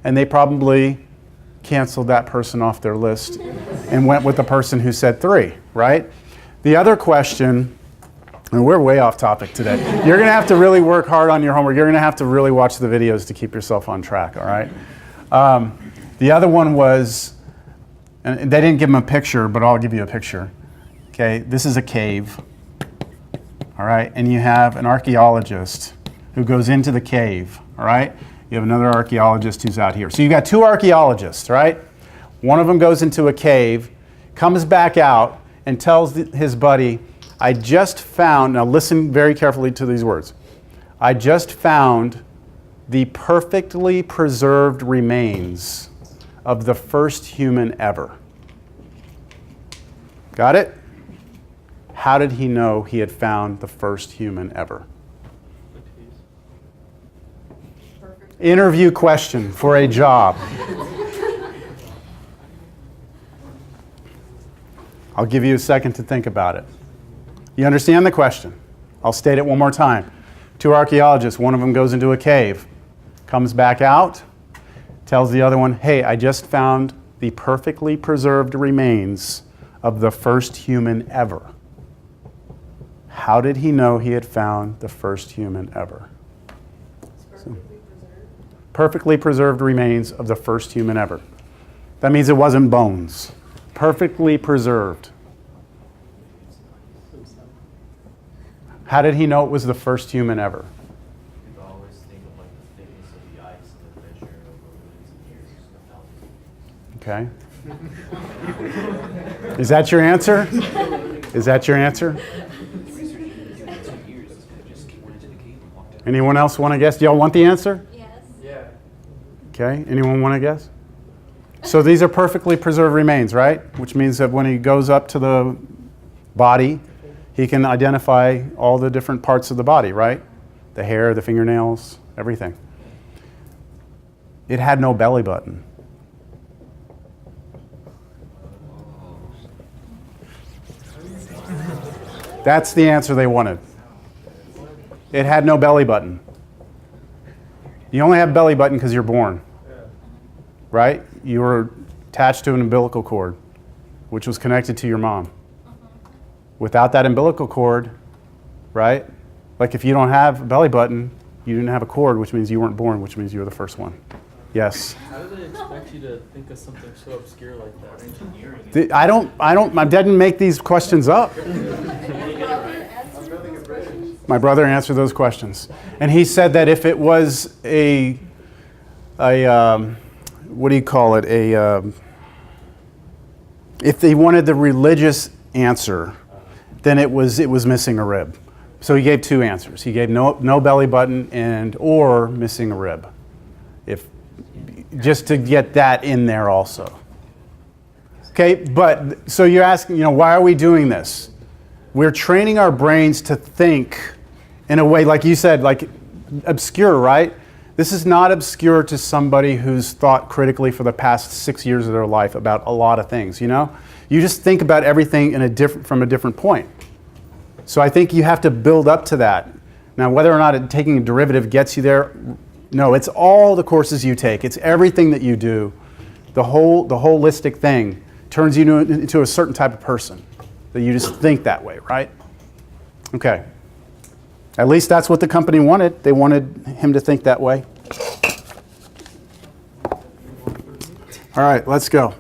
and they probably canceled that person off their list and went with the person who said 3, right? The other question, and we're way off topic today. You're going to have to really work hard on your homework. You're going to have to really watch the videos to keep yourself on track, all right? The other one was, and they didn't give them a picture, but I'll give you a picture. Okay, this is a cave, all right? And you have an archaeologist who goes into the cave, all right? You have another archaeologist who's out here. So you got 2 archaeologists, right? One of them goes into a cave, comes back out, and tells his buddy, I just found, now listen very carefully to these words, I just found the perfectly preserved remains of the first human ever. Got it? How did he know he had found the first human ever? Interview question for a job. I'll give you a second to think about it. You understand the question? I'll state it one more time. 2 archaeologists, one of them goes into a cave, comes back out, tells the other one, hey, I just found the perfectly preserved remains of the first human ever. How did he know he had found the first human ever? Perfectly preserved remains of the first human ever. That means it wasn't bones. Perfectly preserved. How did he know it was the first human ever? You always think of like the thickness of the ice and the measure of years. Okay. Is that your answer? Is that your answer? Anyone else want to guess? Do y'all want the answer? Yes. Yeah. Okay. Anyone want to guess? So these are perfectly preserved remains, right? Which means that when he goes up to the body, he can identify all the different parts of the body, right? The hair, the fingernails, everything. It had no belly button. That's the answer they wanted. It had no belly button. You only have belly button because you're born, right? You were attached to an umbilical cord, which was connected to your mom. Without that umbilical cord, right? Like if you don't have a belly button, you didn't have a cord, which means you weren't born, which means you were the first one. Yes? How do they expect you to think of something so obscure like that? Engineering. I didn't make these questions up. My brother answered those questions. And he said that if it was what do you call it? If they wanted the religious answer, then it was missing a rib. So he gave 2 answers. He gave no belly button or missing a rib. Just to get that in there also. Okay, but so you're asking, why are we doing this? We're training our brains to think in a way, like you said, like obscure, right? This is not obscure to somebody who's thought critically for the past 6 years of their life about a lot of things, You just think about everything from a different point. So I think you have to build up to that. Now, whether or not taking a derivative gets you there, no, it's all the courses you take. It's everything that you do. The holistic thing turns you into a certain type of person, that you just think that way, right? Okay. At least that's what the company wanted. They wanted him to think that way. All right, let's go.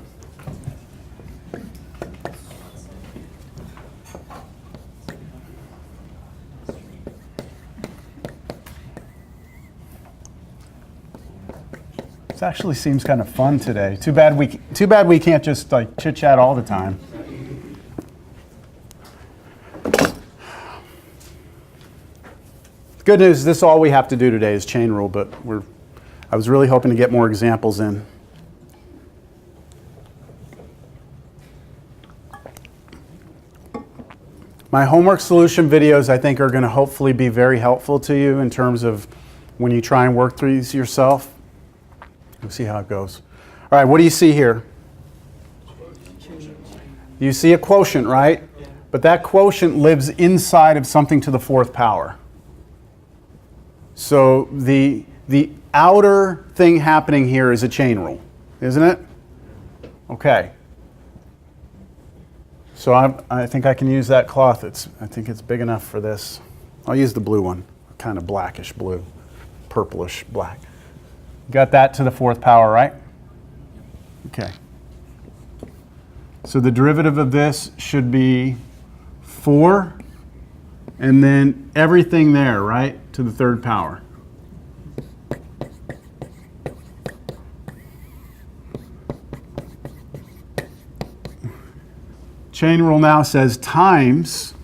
This actually seems kind of fun today. Too bad we can't just like chit chat all the time. Good news, this is all we have to do today is chain rule, but I was really hoping to get more examples in. My homework solution videos, I think, are going to hopefully be very helpful to you in terms of when you try and work through these yourself. We'll see how it goes. All right, what do you see here? You see a quotient, right? But that quotient lives inside of something to the 4th power. So the outer thing happening here is a chain rule, isn't it? Okay. So I think I can use that cloth. I think it's big enough for this. I'll use the blue one, kind of blackish blue, purplish black. Got that to the 4th power, right? Okay. So the derivative of this should be 4, and then everything there, right, to the 3rd power. Chain rule now says times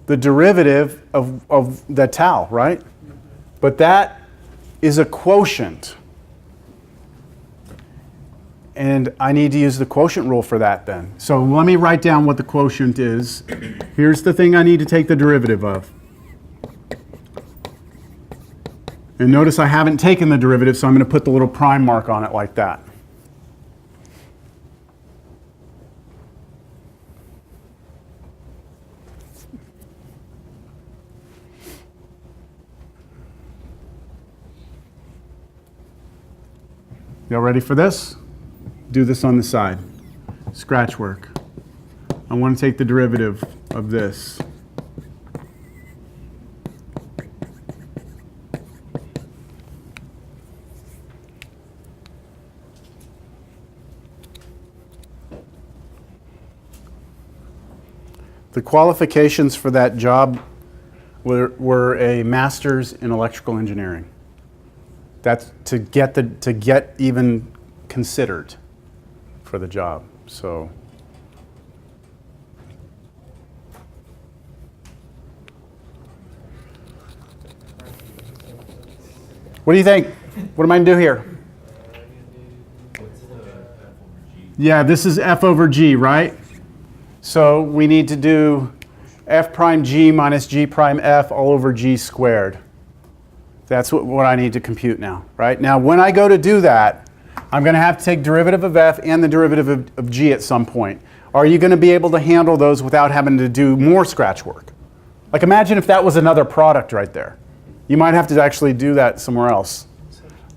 the derivative of the tau, right? But that is a quotient. And I need to use the quotient rule for that then. So let me write down what the quotient is. Here's the thing I need to take the derivative of. And notice I haven't taken the derivative, so I'm going to put the little prime mark on it like that. Y'all ready for this? Do this on the side. Scratch work. I want to take the derivative of this. The qualifications for that job were a master's in electrical engineering. That's to get even considered for the job. So what do you think? What am I going to do here? Yeah, this is F over G, right? So we need to do F prime G minus G prime F all over G squared. That's what I need to compute now, right? Now, when I go to do that, I'm going to have to take derivative of F and the derivative of G at some point. Are you going to be able to handle those without having to do more scratch work? Like imagine if that was another product right there. You might have to actually do that somewhere else.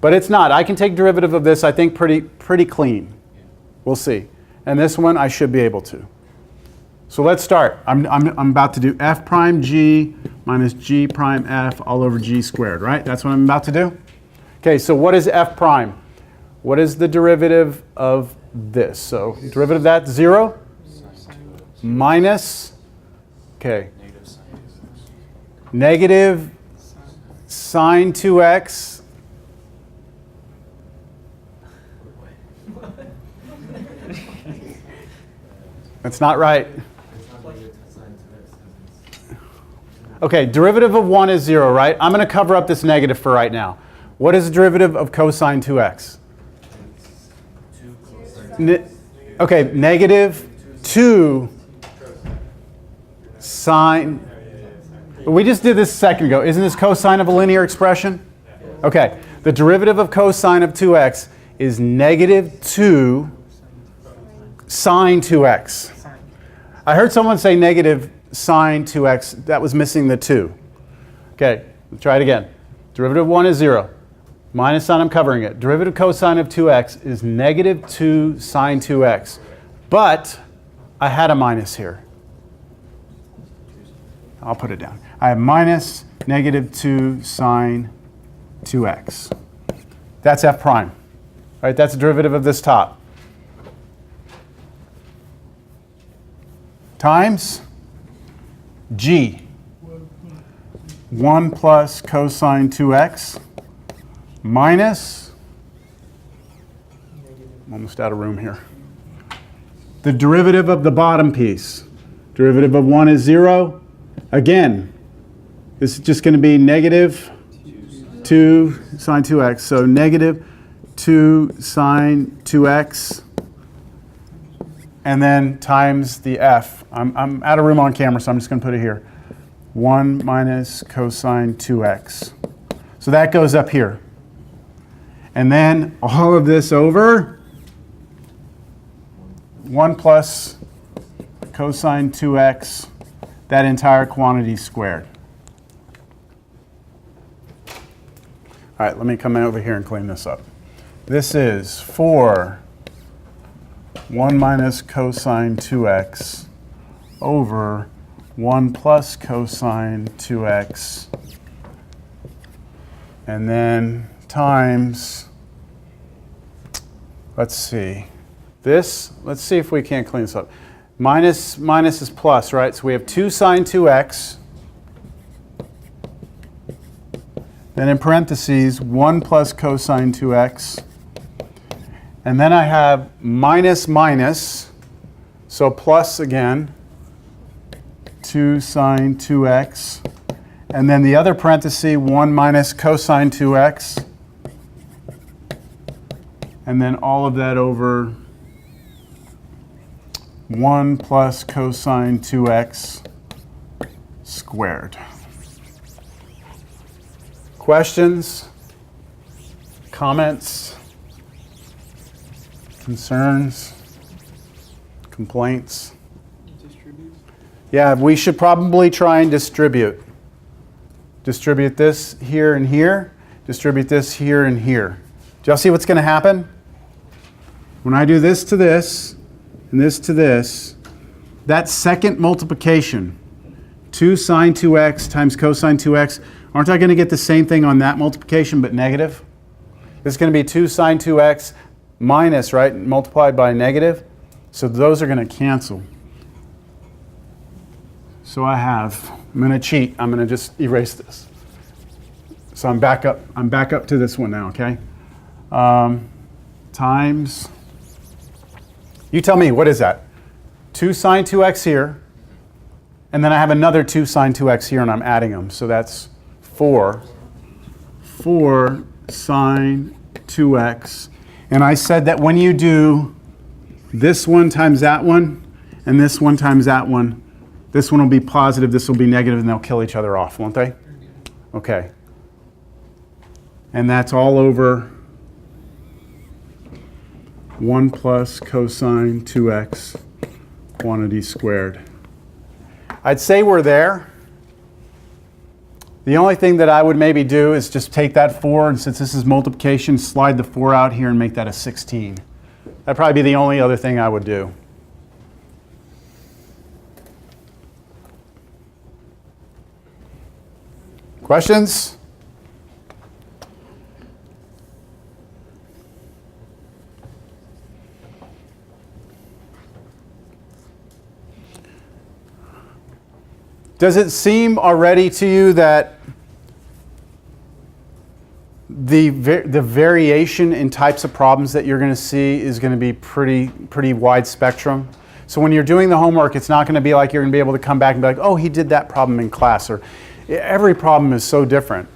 But it's not. I can take derivative of this, I think, pretty clean. We'll see. And this one, I should be able to. So let's start. I'm about to do F prime G minus G prime F all over G squared, right? That's what I'm about to do? Okay, so what is F prime? What is the derivative of this? So derivative of that, 0 minus, okay, negative sine 2x. That's not right. Okay, derivative of 1 is 0, right? I'm going to cover up this negative for right now. What is the derivative of cosine 2x? Okay, negative 2 sine. We just did this a second ago. Isn't this cosine of a linear expression? Okay, the derivative of cosine of 2x is negative 2 sine 2x. I heard someone say negative sine 2x. That was missing the 2. Okay, let's try it again. Derivative of 1 is 0. Minus sign, I'm covering it. Derivative cosine of 2x is negative 2 sine 2x. But I had a minus here. I'll put it down. I have minus negative 2 sine 2x. That's F prime. Right? That's the derivative of this top. Times G. 1 plus cosine 2x minus, I'm almost out of room here, the derivative of the bottom piece. Derivative of 1 is 0. Again, this is just going to be negative 2 sine 2x. So negative 2 sine 2x. And then times the f. I'm out of room on camera, so I'm just going to put it here. 1 minus cosine 2x. So that goes up here. And then all of this over 1 plus cosine 2x, that entire quantity squared. All right, let me come over here and clean this up. This is 4 1 minus cosine 2x over 1 plus cosine 2x, and then times, let's see, this, let's see if we can't clean this up. Minus is plus, right? So we have 2 sine 2x, then in parentheses, 1 plus cosine 2x, and then I have minus minus, so plus again, 2 sine 2x, and then the other parenthesis, 1 minus cosine 2x, and then all of that over 1 plus cosine 2x squared. Questions? Comments? Concerns? Complaints? Distribute. Yeah, we should probably try and distribute. Distribute this here and here. Distribute this here and here. Do y'all see what's going to happen? When I do this to this, and this to this, that second multiplication, 2 sine 2x times cosine 2x, aren't I going to get the same thing on that multiplication but negative? This is going to be 2 sine 2x minus, right, multiplied by negative. So those are going to cancel. So I'm going to cheat. I'm going to just erase this. So I'm back up to this one now, okay? Times, you tell me, what is that? 2 sine 2x here, and then I have another 2 sine 2x here, and I'm adding them. So that's 4 sine 2x. And I said that when you do this one times that one, and this one times that one, this one will be positive, this will be negative, and they'll kill each other off, won't they? Okay. And that's all over 1 plus cosine 2x quantity squared. I'd say we're there. The only thing that I would maybe do is just take that 4, and since this is multiplication, slide the 4 out here and make that a 16. That'd probably be the only other thing I would do. Questions? Does it seem already to you that the variation in types of problems that you're going to see is going to be pretty wide spectrum? So when you're doing the homework, it's not going to be like you're going to be able to come back and be like, oh, he did that problem in class. Or every problem is so different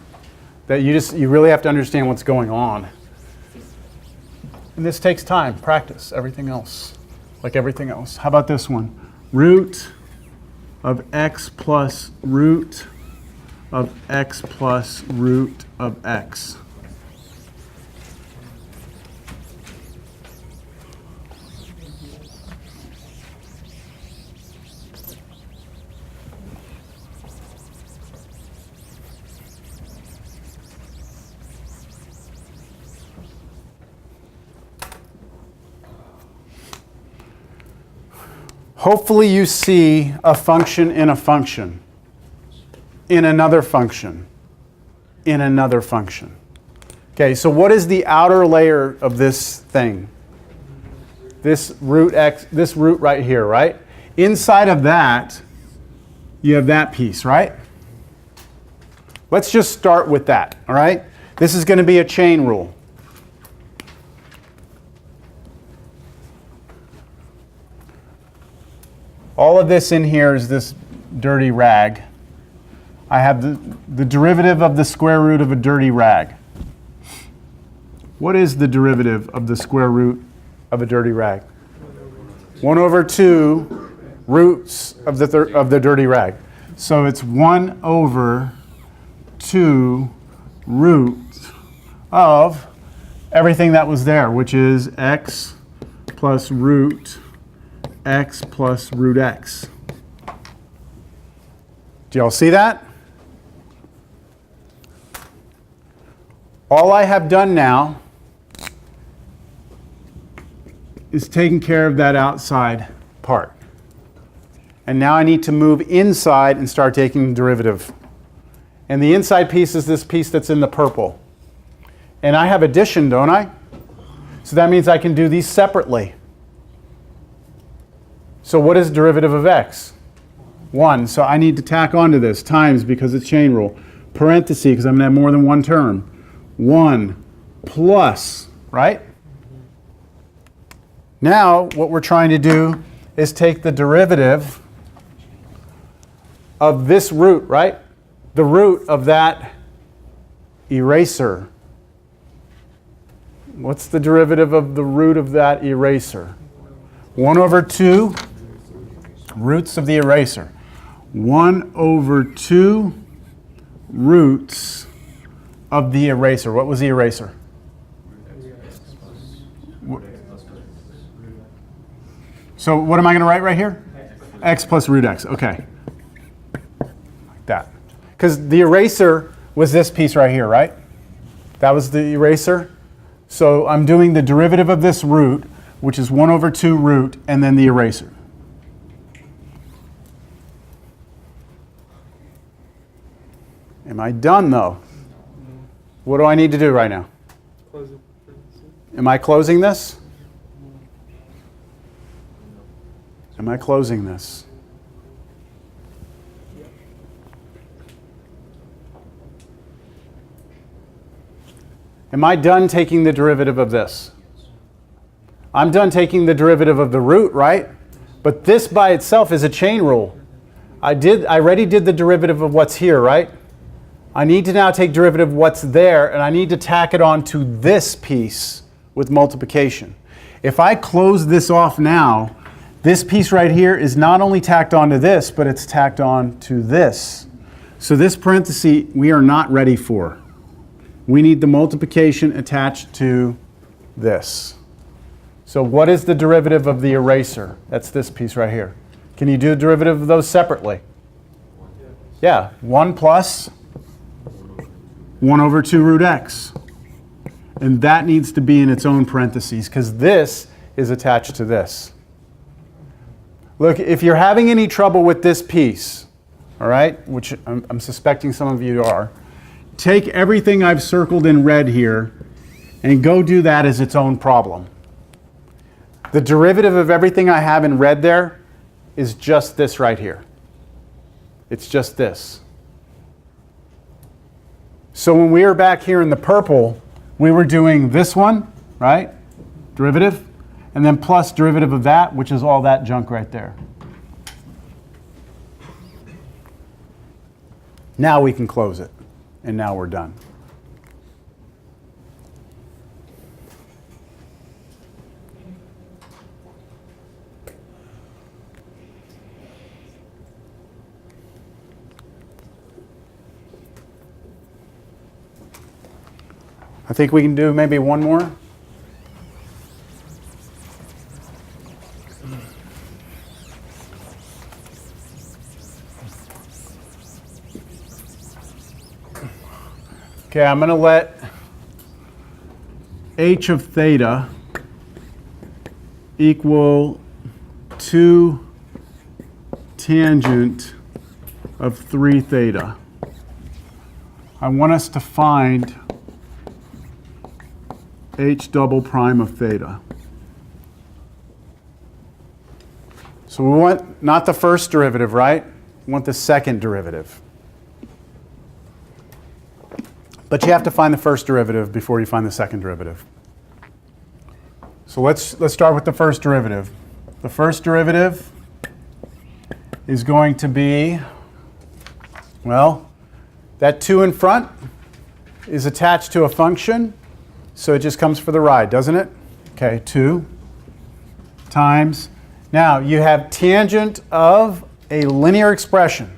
that you really have to understand what's going on. And this takes time, practice, everything else, like everything else. How about this one? Root of x plus root of x plus root of x. Hopefully you see a function in a function, in another function, in another function. Okay, so what is the outer layer of this thing? This root x, this root right here, right? Inside of that, you have that piece, right? Let's just start with that, all right? This is going to be a chain rule. All of this in here is this dirty rag. I have the derivative of the square root of a dirty rag. What is the derivative of the square root of a dirty rag? 1 over 2 roots of the dirty rag. So it's 1 over 2 root of everything that was there, which is x plus root x plus root x. Do y'all see that? all I have done now is taken care of that outside part. And now I need to move inside and start taking the derivative. And the inside piece is this piece that's in the purple. And I have addition, don't I? So that means I can do these separately. So what is derivative of x? 1. So I need to tack onto this, times, because it's chain rule. Parenthesis, because I'm going to have more than one term. 1 plus, right? Now, what we're trying to do is take the derivative of this root, right? The root of that eraser. What's the derivative of the root of that eraser? 1 over 2 roots of the eraser. 1 over 2 roots of the eraser. What was the eraser? So what am I going to write right here? X plus root x. Okay. Like that. Because the eraser was this piece right here, right? That was the eraser. So I'm doing the derivative of this root, which is 1 over 2 root, and then the eraser. Am I done, though? What do I need to do right now? Close it. Am I closing this? Am I closing this? Am I done taking the derivative of this? I'm done taking the derivative of the root, right? But this by itself is a chain rule. I already did the derivative of what's here, right? I need to now take derivative of what's there, and I need to tack it on to this piece with multiplication. If I close this off now, this piece right here is not only tacked onto this, but it's tacked on to this. So this parenthesis we are not ready for. We need the multiplication attached to this. So what is the derivative of the eraser? That's this piece right here. Can you do the derivative of those separately? Yeah, 1 plus 1 over 2 root x. And that needs to be in its own parentheses because this is attached to this. Look, if you're having any trouble with this piece, all right, which I'm suspecting some of you are, take everything I've circled in red here and go do that as its own problem. The derivative of everything I have in red there is just this right here. It's just this. So when we were back here in the purple, we were doing this one, right? Derivative, and then plus derivative of that, which is all that junk right there. Now we can close it, and now we're done. I think we can do maybe one more. Okay, I'm going to let h of theta equal 2 tangent of 3 theta. I want us to find h double prime of theta. So we want not the first derivative, right? We want the second derivative. But you have to find the first derivative before you find the second derivative. So let's start with the first derivative. The first derivative is going to be, well, that 2 in front is attached to a function, so it just comes for the ride, doesn't it? Okay, 2 times. Now, you have tangent of a linear expression.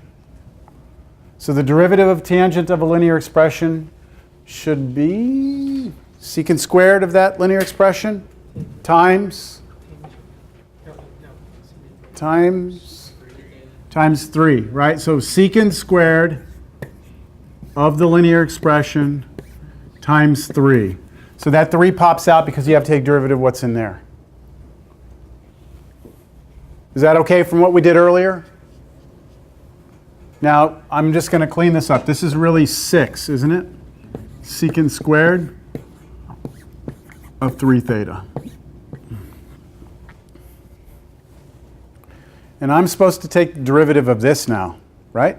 So the derivative of tangent of a linear expression should be secant squared of that linear expression times 3, right? So secant squared of the linear expression times 3. So that 3 pops out because you have to take derivative of what's in there. Is that okay from what we did earlier? Now, I'm just going to clean this up. This is really 6, isn't it? Secant squared of 3 theta. And I'm supposed to take the derivative of this now, right?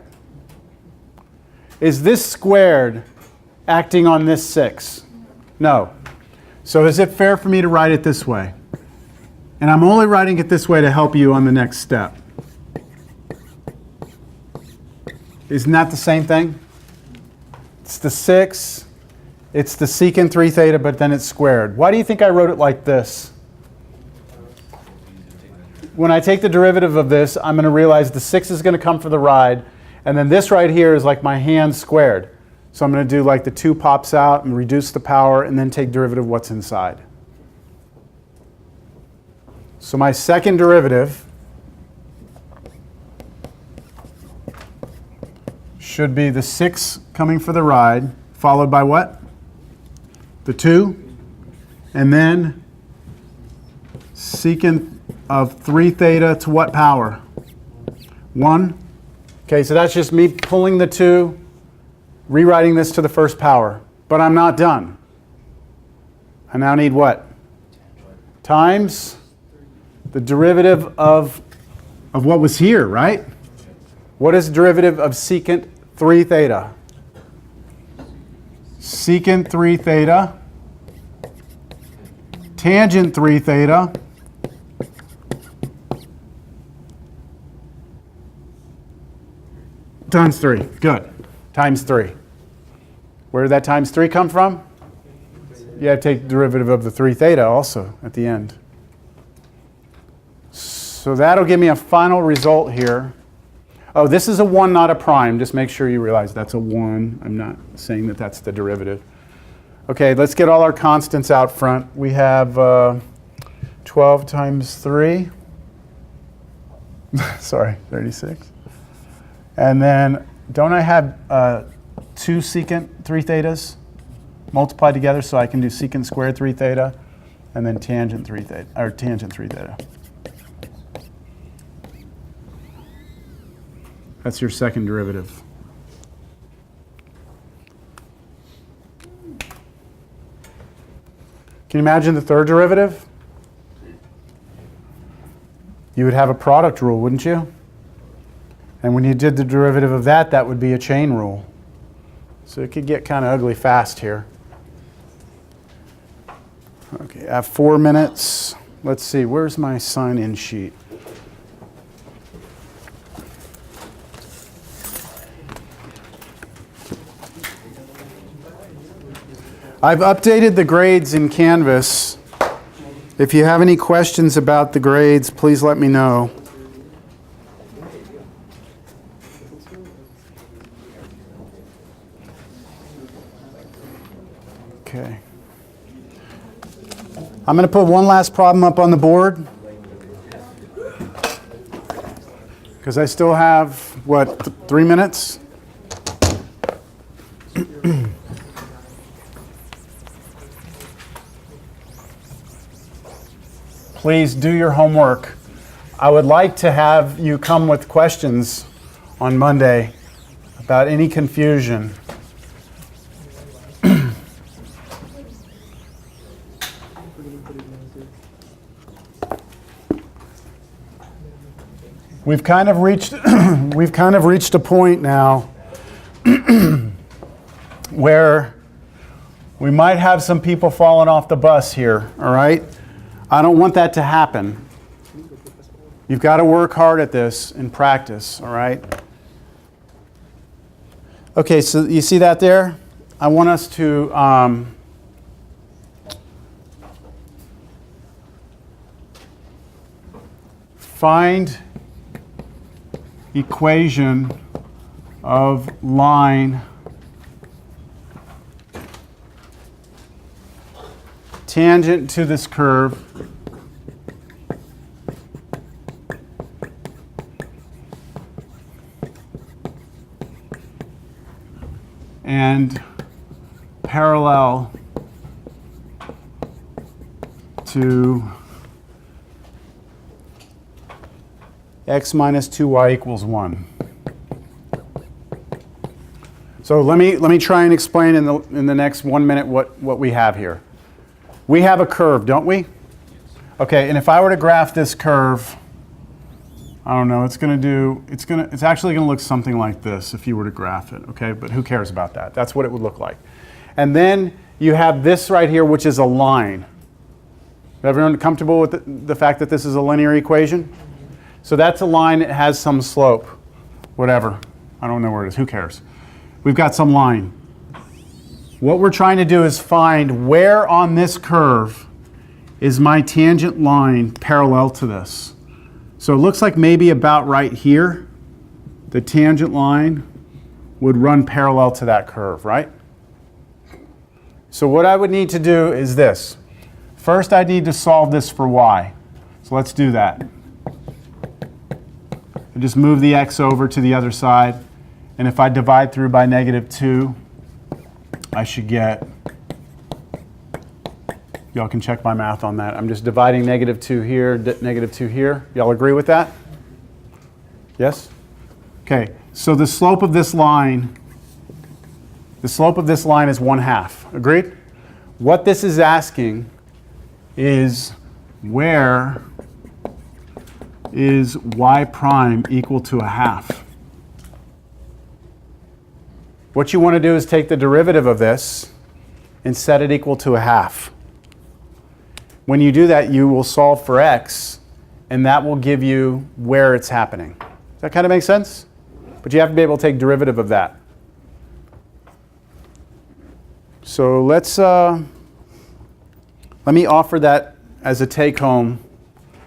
Is this squared acting on this 6? No. So is it fair for me to write it this way? And I'm only writing it this way to help you on the next step. Isn't that the same thing? It's the 6, it's the secant 3 theta, but then it's squared. Why do you think I wrote it like this? When I take the derivative of this, I'm going to realize the 6 is going to come for the ride, and then this right here is like my hand squared. So I'm going to do like the 2 pops out and reduce the power, and then take derivative of what's inside. So my second derivative should be the 6 coming for the ride, followed by what? The 2, and then secant of 3 theta to what power? 1. Okay, so that's just me pulling the 2, rewriting this to the first power. But I'm not done. I now need what? Times the derivative of what was here, right? What is the derivative of secant 3 theta? Secant 3 theta, tangent 3 theta, times 3. Good. Times 3. Where did that times 3 come from? You have to take the derivative of the 3 theta also at the end. So that'll give me a final result here. Oh, this is a 1, not a prime. Just make sure you realize that's a 1. I'm not saying that that's the derivative. Okay, let's get all our constants out front. We have 12 times 3. Sorry, 36. And then, don't I have 2 secant 3 thetas multiplied together, so I can do secant squared 3 theta and then tangent 3 theta, or tangent 3 theta. That's your second derivative. Can you imagine the third derivative? You would have a product rule, wouldn't you? And when you did the derivative of that, that would be a chain rule. So it could get kind of ugly fast here. Okay, I have 4 minutes. Let's see, where's my sign-in sheet? I've updated the grades in Canvas. If you have any questions about the grades, please let me know. Okay. I'm going to put one last problem up on the board because I still have, what, 3 minutes? Please do your homework. I would like to have you come with questions on Monday about any confusion. We've kind of reached a point now where we might have some people falling off the bus here, all right? I don't want that to happen. You've got to work hard at this in practice, all right? Okay, so you see that there? I want us to find equation of line tangent to this curve and parallel to x minus 2y equals 1. So let me try and explain in the next 1 minute what we have here. We have a curve, don't we? Okay, and if I were to graph this curve, I don't know, it's actually going to look something like this if you were to graph it, okay? But who cares about that? That's what it would look like. And then you have this right here, which is a line. Everyone comfortable with the fact that this is a linear equation? So that's a line that has some slope, whatever. I don't know where it is, who cares? We've got some line. What we're trying to do is find where on this curve is my tangent line parallel to this. So it looks like maybe about right here, the tangent line would run parallel to that curve, right? So what I would need to do is this. First, I need to solve this for y. So let's do that. I just move the x over to the other side. And if I divide through by -2, I should get, y'all can check my math on that. I'm just dividing -2 here, -2 here. Y'all agree with that? Yes? Okay, so the slope of this line is 1/2. Agreed? What this is asking is where is y prime equal to 1/2? What you want to do is take the derivative of this and set it equal to 1/2. When you do that, you will solve for x, and that will give you where it's happening. Does that kind of make sense? But you have to be able to take derivative of that. So let me offer that as a take-home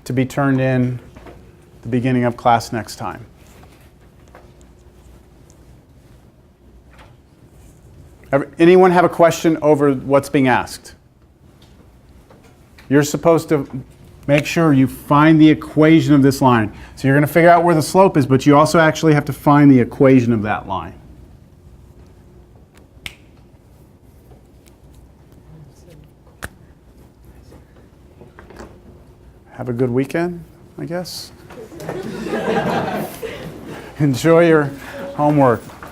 to be turned in the beginning of class next time. Anyone have a question over what's being asked? You're supposed to make sure you find the equation of this line. So you're going to figure out where the slope is, but you also actually have to find the equation of that line. Have a good weekend, I guess. Enjoy your homework.